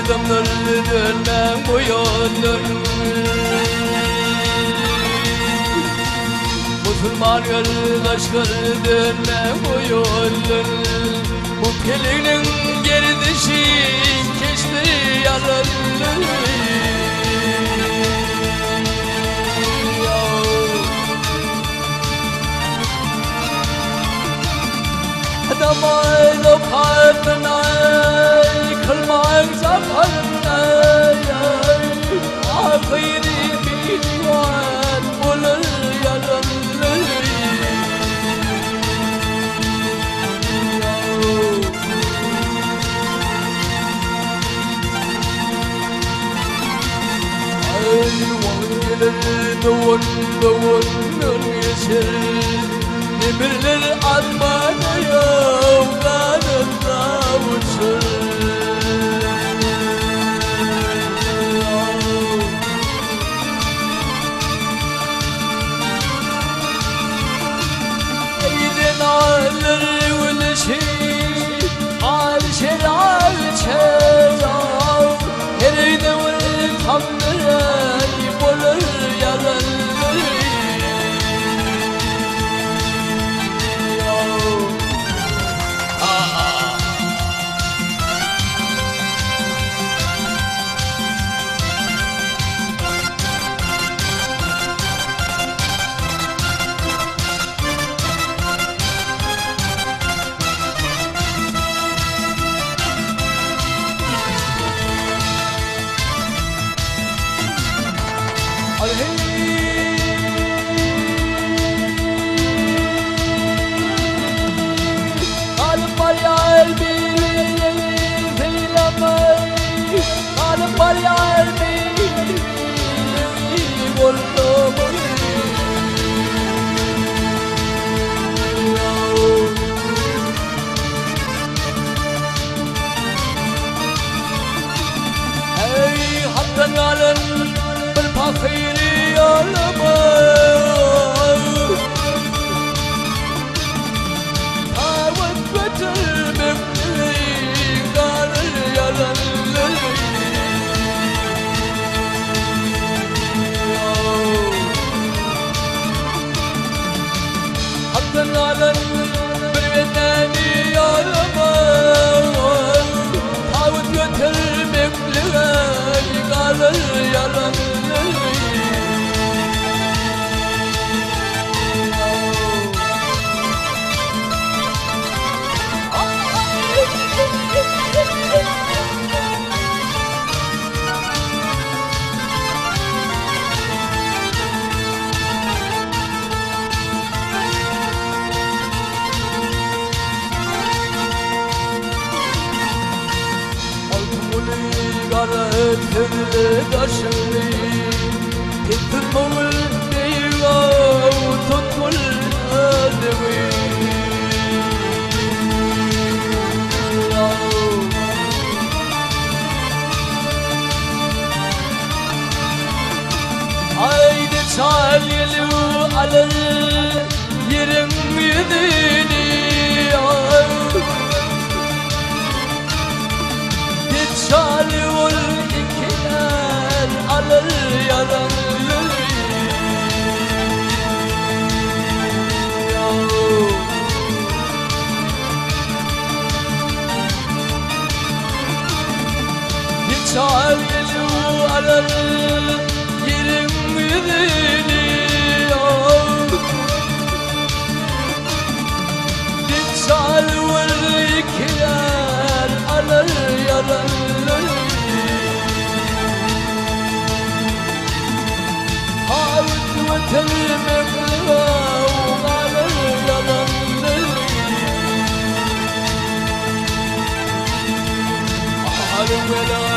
damlar dönmem bu yollar. Müslüman kardeşler dönmem bu yollar. Bu kelinin gerdişi keçti yaralı. Damay lokatına kılmak zamanına ahiri bilyan bulur yaralı. Davun geçer demirler atmana yollarında uçur. Eğlen alır güneşi alçer alçer her devir tamdır bulur yaralı. بالفخير يا لماء حاول بتربك قال يا للي حتى العلن بالبناني يا لماء حاول بتربك قال يا للي Daşını tutmamı değil tutmul adımı. Haydi çaylı alır yerim yüzünü. Geçali ol ikiler alır yaralı. Geçali alır yerim yüzünü. Geçali ol ikiler alır yaralı. وتلمك وقال يضل على ولا